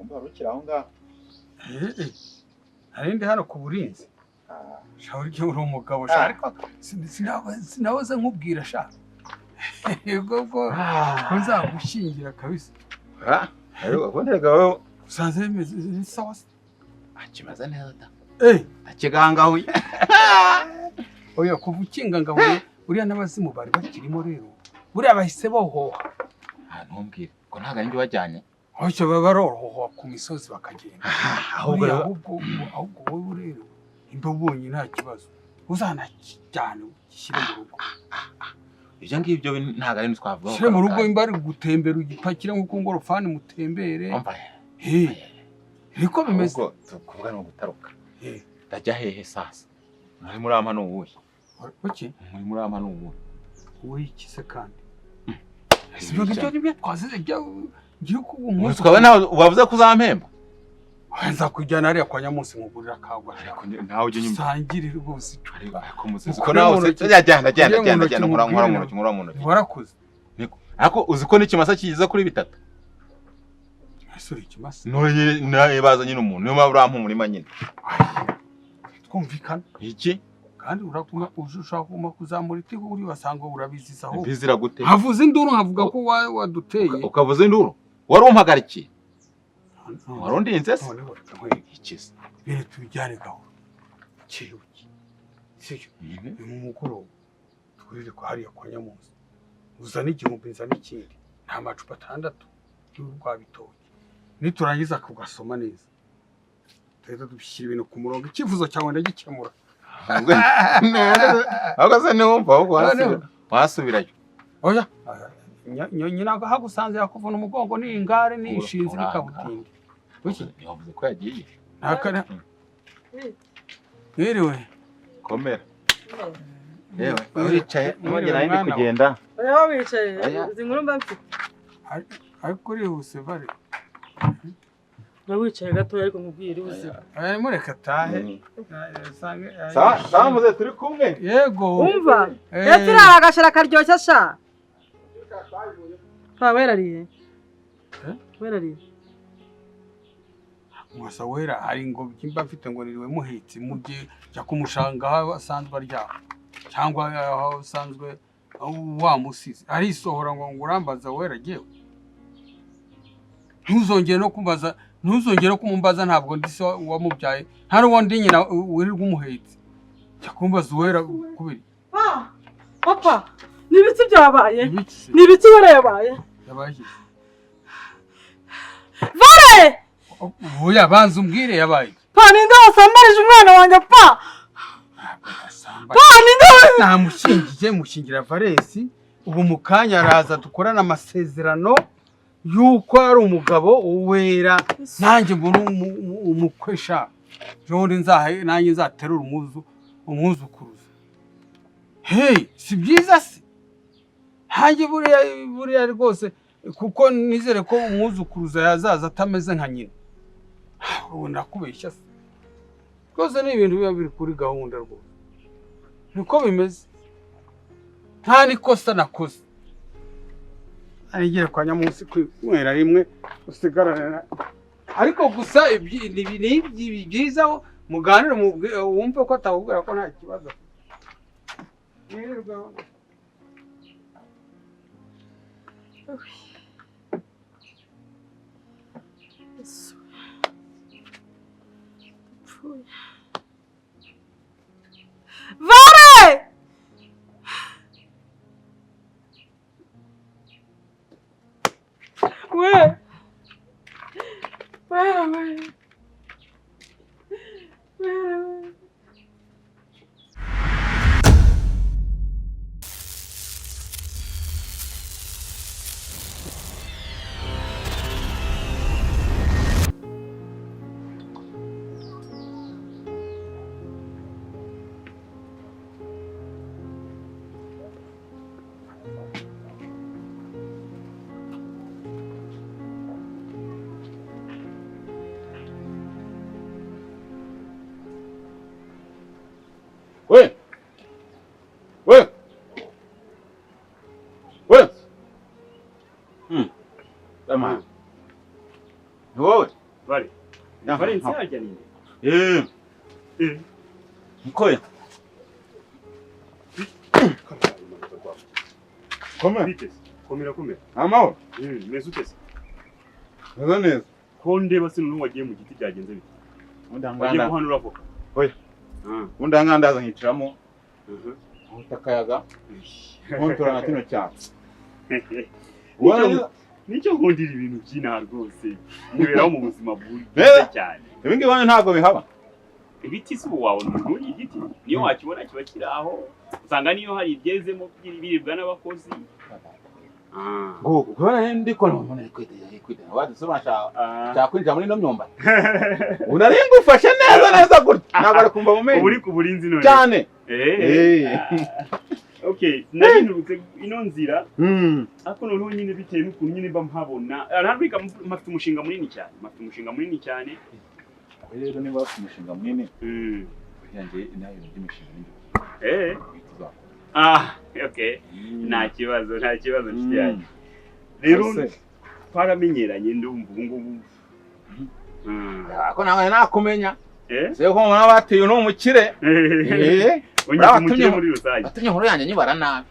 kumva rukira aho ngaho. Arindi hano ku burinzi. Shawuri cyo uri umugabo ariko sinabaza nkubwira sha. Yego ko nzagushingira kabisa. Ariko uboneka wowe usanze bimeze sawa. Akimaza neza da. Akiganga huye. Oya kuva ukinga ngaho uriya n'abazimu bari bakirimo rero. Buriya bahise bohoha. Ntumbwire ko ntaga ndi wajyanye. Cyo barorohoha ku misozi bakagenda. Ahubwo wowe rero imbobonye nta kibazo. Uzana cyane gishyire mu rugo. Ibyo ngibyo ntaga ari twavuga. Shyire mu rugo imbari gutembera ugipakira nko ngorofani mutembere. Niko bimeze. Ubwo tukuvuga no gutaruka. Ndajya hehe sasa? Muri muri amano uwuye. Oke? Muri muri amano uwuye. Uwuye ikise kandi. Sibyo gicyo nibyo twazize giye kugumunsi. Twabona ubavuze kuzampemba. Nza kujyana ari kwa Nyamunsi ngugurira kagwa. Nawe ujye nyuma. Sangirira rwose. Ariko muzizi ko nawe genda nkura mu ntoki. Warakuze. Niko. Ariko uzi ko n'ikimasa kigize kuri bitatu. Suri ikimasa. None baza nyine umuntu. Niyo mpamvu urampa umurima nyine. Twumvikana. Iki? Kandi urakuma ushaka kuma kuzamura iti uri wasanga urabiziza aho. Bizira gute? Havuze induru nkavuga ko waduteye. Ukavuza induru? Wari umpagarikiye. Warondinze se? Ikiza. Bire tubijyane gaho. Kiruki. Sicyo. Mu mukoro. Twirire ko hariya kwa Nyamunsi. Uzana igihumbi nzana ikindi. Nta macupa 6 y'urwabitoye. Niturangiza kugasoma neza. Tuhita dushyira ibintu ku murongo. Ikifuzo cyawe ndagikemura. Ahubwo se niwumva ahubwo wasubirayo. Oya. Nyina hagusanze yakuvuna umugongo ni ingare ni ishinzi n'ikabutindi. Uki? Yavuze ko yagiye. Nakana. Yerewe. Komera. Yewe, wicaye mwongera ndi kugenda. Oya wicaye. Zinkuru mbafite. Ariko uri huse bari. Na wicaye gato ariko nkubwire ubuzima. Mureka tahe. Sawa muze turi kumwe. Yego. Umva. Yatira agashara karyoshya sha. Werariye. Werariye. Mwasa wera ari ngo kimba mfite ngo niriwe muhitsi mujye jya kumushanga asanzwe arya. Cyangwa aho usanzwe wa musizi. Ari sohora ngo urambaza wera giyewe. Ntuzongere no kumbaza ntuzongere kumumbaza ntabwo ndi so wamubyaye. Ntari wondi nyina wirirwa umuhitsi. Jya kumbaza wera kubiri. Papa. Nibiti byabaye. Nibiti warayabaye. Yabaye. Vare! Oya banza umbwire yabaye. Pa ninde wasambarije umwana wanjye pa? Pa ninde namushingiye mushingira Valesi ubu mukanya araza dukorana amasezerano yuko ari umugabo wera nanjye mbona umukwesha. Jondi nanjye nzaterura umwuzukuruza. Hey, si byiza se? Hanjye buriya rwose kuko nizere ko umwuzukuruza yazaza atameze nka nyina. Ubu nakubeshya se. Rwose ni ibintu biba biri kuri gahunda rwose. Niko bimeze. Nta nikosa nakoze. Arigera kwa Nyamunsi kwera rimwe usigarana. Ariko gusa ibi byiza muganire wumve ko atawubwira ko nta kibazo. Vare! Where? Tama. Wowe. Vale. Valence hajya nini? Mkoye. Komera. Amahoro. Meze utese. Meze neza. Ko ndeba sinu wagiye mu giti byagenze bite? Wagiye guhanura avoka. Oya. Undanga ndaza nkiciramo. Utakayaga. Kontora na kino cyatsi. Nicyo nkundira ibintu by'inaha rwose. Niberaho mu buzima bwiza cyane. Ibingi bane ntabwo bihaba. Ibiti si wabona umuntu igiti. Niyo wakibona kiba kiri aho. Usanga niyo hari ibyezemo biribwa n'abakozi. Ngo kubona ndiko none kwitera wadusomasha cyakwinjira muri no myomba. Unarenga ufashe neza gutya. Ntabwo ari kumva mu menyo. Uri ku burinzi none. Cyane. Okay, narinurutse ino nzira. Ako noneho nyine bitewe n'ukuntu nyine mba mpabona. Arabika mafite umushinga munini cyane. Rero niba bafite umushinga munini. Yanjye nayo ndimishinga. Okay. Nta kibazo nshuti yanjye. Rero twaramenyeranye ndumva ubu ngubu. Ako nawe nakumenya. Se ko mwana bateye uno mukire. Unyitumye muri rusange. Batumye nkuru yanjye nyibara nabi.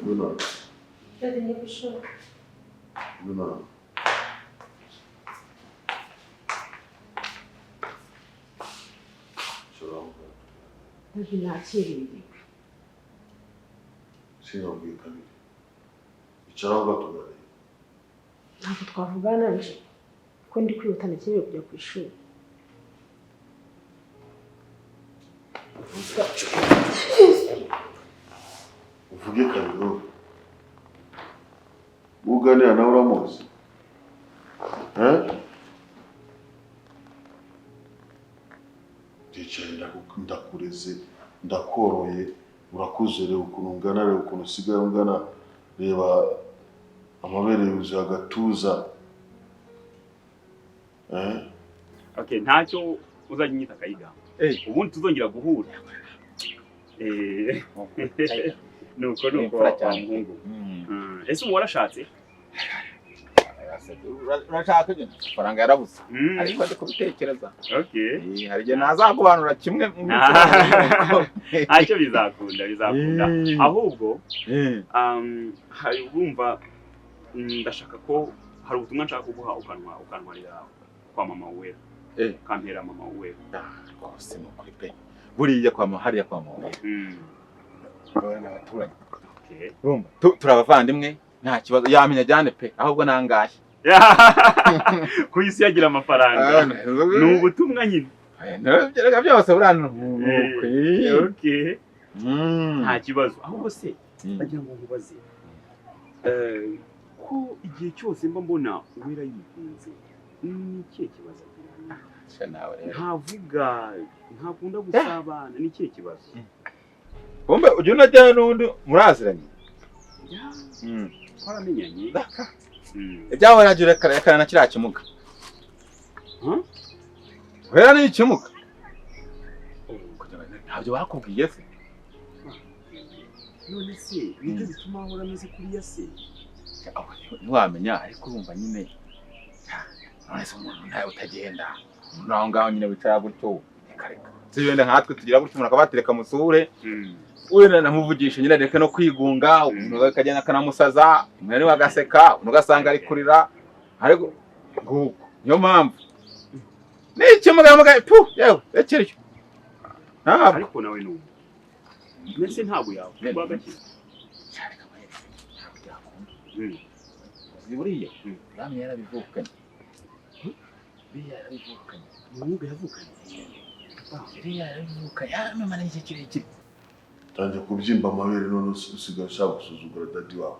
Luna. Dede niye kuşu? Luna. Dede nakiriye. Sinabwiye kabiri. Icara batugane. Ntabwo twavugana nje. Ko ndi kwihuta nakerewe kujya ku ishuri. Uvuge kabiri. Uganira nawe uramuzi. Ndicaye ndakureze, ndakoroye, urakuze rero ukuntu ungana rero ukuntu usigaye ungana, reba amabere yuzuye agatuza. Okay, ntacyo uzajya unyita Kayiga. Ubundi tuzongera guhura. Nuko umuhungu. Ese ubu warashatse? Urashaka je faranga yarabuze. Ariko ndi kubitekereza. Okay. Hari je nazagubanura kimwe ntacyo bizakunda. Ahubwo hari urumva ndashaka ko hari ubutumwa nshaka kuguha ukantwarira kwa mama Uwera. Kampera mama Uwera. Rwose nukuri pe. Buriya kwa mahariya kwa mama. Bana baturanye. Okay. Urumva turabavandimwe nta kibazo yamenya jyane pe ahubwo nangaye. Ku isi yagira amafaranga. Ni ubutumwa nyine. Nabyo byose burano. Okay. Nta kibazo. Ahubwo se bagira ngo nkubaze. Ko igihe cyose mba mbona Uwera yigunze. Ni ikihe kibazo agira? Ntavuga, ntakunda gusabana, ni ikihe kibazo? Bombe ujye unajyana n'undi muraziranye. Twaramenyanye. Ibyawe nagira kare na kiriya kimuga. Wera ni ikimuga. Ntabyo bakubwiye se. None se nibyo bituma ahora ameze kuriya se? Ntiwamenya ariko urumva nyine none se umuntu ntawe utagenda naho ngaho nyine wicara gutyo kareka zibende nkatwe tugira gutyo umuntu akabatereka musure wenda namuvugisha nyine reka no kwigunga umuntu akajyana kanamusaza umwe wagaseka unugasanga ari kurira ariko nguko niyo mpamvu n'icyo mugamuga pu yewe ekiryo ariko nawe n'ubu mbese ntabwo yawe bagakira buriya bamwe yarabivukanye buriya yarabivukanye umwuga yavukanye buriya yarabivukanye yaramamara igihe kirekire tangiye kubyimba amabere none usigaye ushaka gusuzugura dadi wawe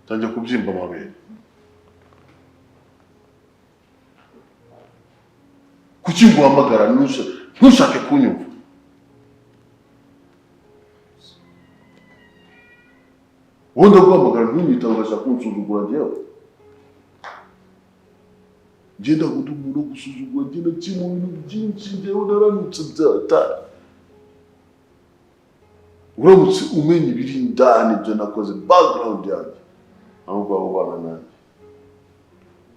tangiye kubyimba amabere kuki nguhamagara ntushake kunyumva Wenda guhamagara ntunyita ugashaka kunsuzugura njyewe. Ngenda guta umuntu gusuzugura ngenda kimwe ibintu byinshi njyewe naranutse byatari. Uramutse umenya ibiri indani ibyo nakoze background yanjye. Ahubwo abo bana nanjye.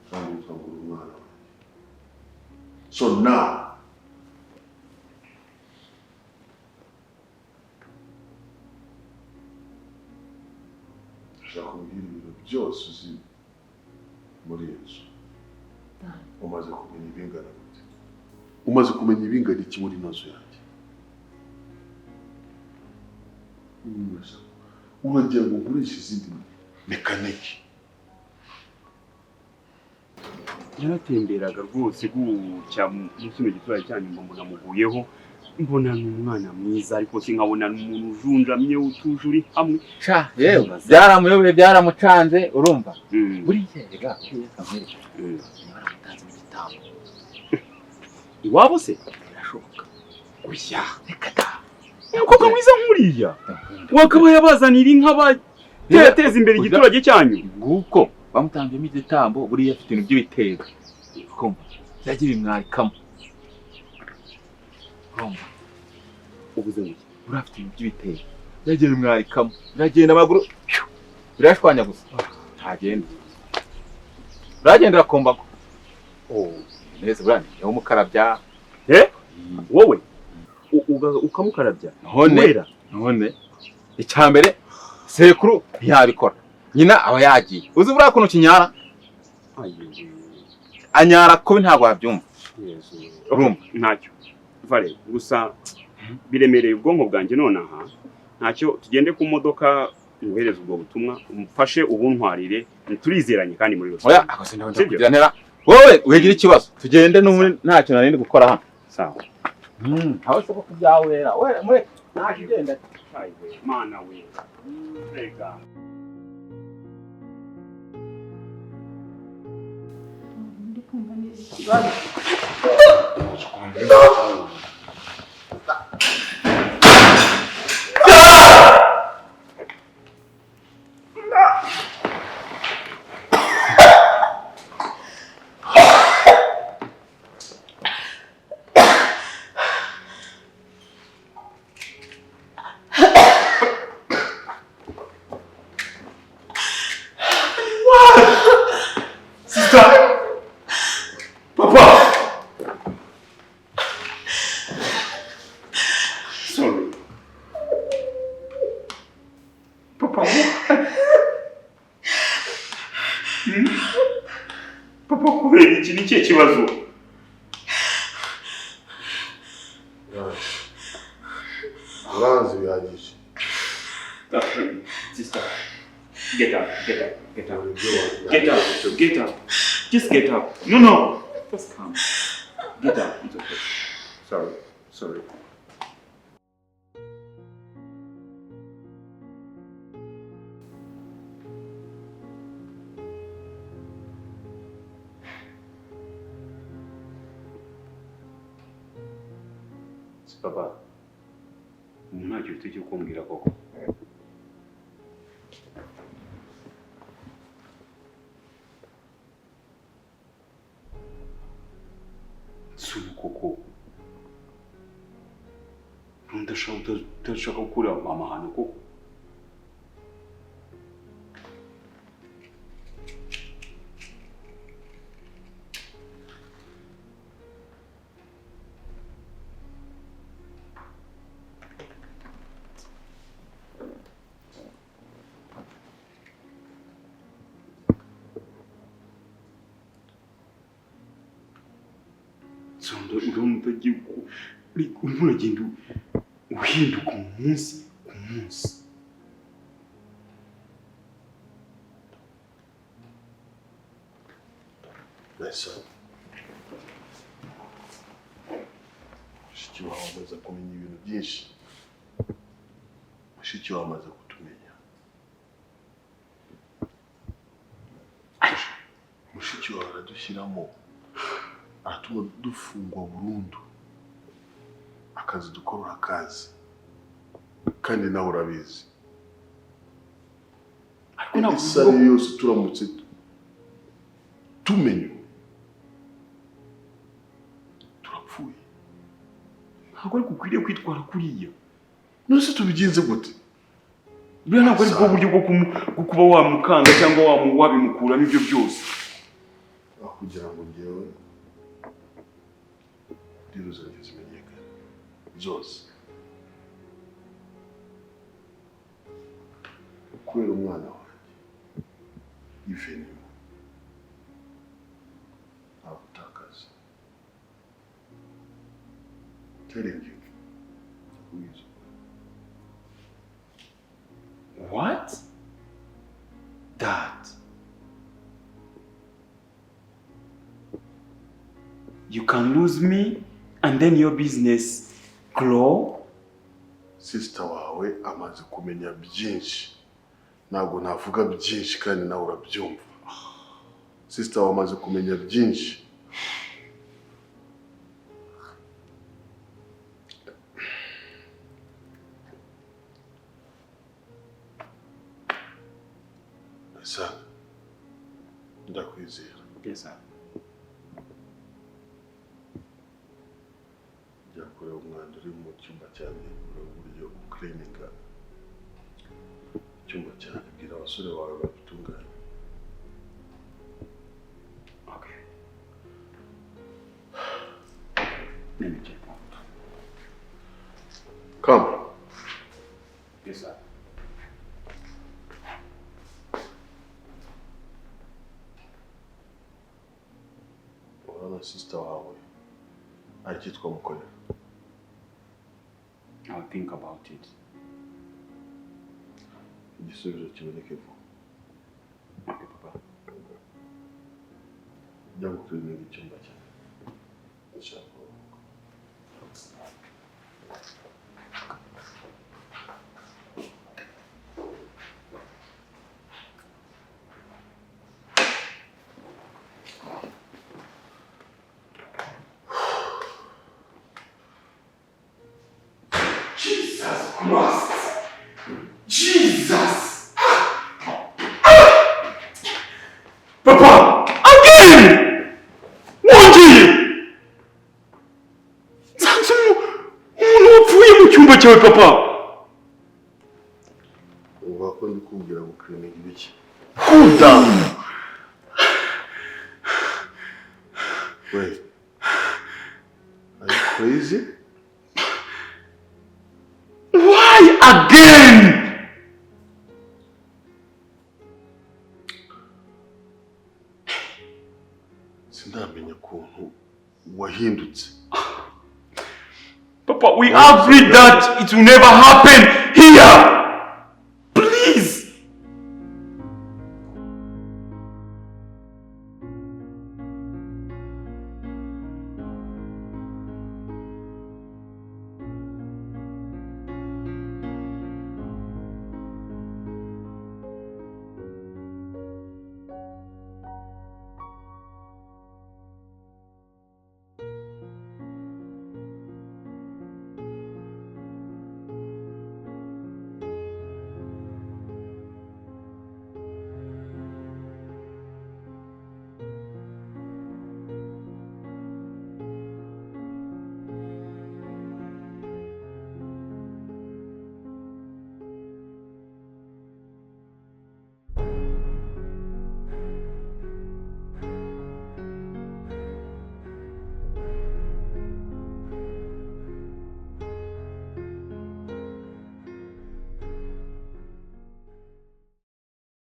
Kandi ukangura umwana. So now, ndashaka kumbwira ibintu byose uzi muri iyi nzu. Umaze kumenya ibingana gute? Umaze kumenya ibingana iki muri ino nzu yanjye? Uragira ngo nkoreshe izindi mekaniki? Yaratemberaga rwose gutya mu kino giturage cyanyu mbona muguyeho, mbona n'umwana mwiza ariko sinkabona n'umuntu ujunjamye utuje uri hamwe. Sha yewe byaramuyobeye byaramucanze urumva. Buriya rega kamere. Baramutanze mu gitambo. Iwabo se Birashoboka. oya reka da. Umukobwa mwiza nkuriya wakaba yabazanira inka bateza imbere igiturage cyanyu. Nguko bamutangiye mu gitambo buriya afite ibintu by'ibitego. Kumva byagira imwarikamo. Kumva Ubuze iki? urafite ibintu by'ibitego. Byagira imwarikamo. Biragenda amaguru. Birashwanya gusa. Ntagenda. Uragendera kombago. Neza burane yo mukarabya. Wowe ukamukarabya none icyambere sekuru ntiyabikora. Nyina aba yagiye. Uzi buriya kuntu kinyara? Anyara ko ntabwo wabyumva. Urumva ntacyo vale gusa biremereye ubwonko bwanjye nonaha. Ntacyo tugende ku modoka uhereza ubwo butumwa umfashe ubuntwarire turizeranye kandi muri rusange. Oya akose ndabona kugira ntera. Wowe wegira ikibazo tugende n'umuri ntacyo narindi gukora hano. Sawa. Aho soko kubyawera. Wewe mwe ntacyo genda. Mana we. Rega. Papa kubera iki ni cye kibazo? Uranzi bihagije. Sister, get up. Just get up. No. Just come. Get up. It's okay. Sorry. Papa, ntacyo ufite kumbwira koko. Sumu koko. Ndashaka gukura amahano koko. Urumva uragenda uhinduka umunsi ku munsi. Nesa. Mushiki wawe amaze kumenya ibintu byinshi. Mushiki wawe amaze kutumenya. Mushiki wawe aradushyiramo. Atuma dufungwa burundu. Akazi dukora akazi. Kandi nawe urabizi. Isari yose turamutse tumenye turapfuye. Ntabwo ari kukwiriye kwitwara kuriya. Nose tubigenze gute? Buriya ntabwo ari bwo buryo bwo kuba wamukanga cyangwa wabimukuramo ibyo byose. Kugira ngo ngewe rero zanjye zimenyekane zose. Kubera umwana wanjye Iveni abutakaza. Telling you who is. What? Dad. You can lose me and then your business grow? Sister wawe amaze kumenya byinshi. Ntabwo navuga byinshi kandi nawe urabyumva. Sister wawe amaze kumenya byinshi. Esa, ndakwizera. Yes, sir. Yakore umwanda uri mu cyumba cyane uburyo cleaninga. Cyumba cyane bwira abasore bawe babitunganya. Okay. Let me check. Come. Yes, sir. Urana sister wawe akitwa Mukoya. I'll think about it. Igisubizo kiboneke vuba. Okay, Papa. Jya gucleaninga icyumba cyane. Ndashaka. Jesus Christ! Jesus! Papa! Again! Wongeye! Nsanze umuntu wapfuye mu cyumba cyawe, Papa! Uvuga ko ndi kubwira ngo cleaninga ibiki? Cool down! Wait. Are you crazy? Why again? Sindamenya ukuntu wahindutse. Papa, we agreed that it will never happen here.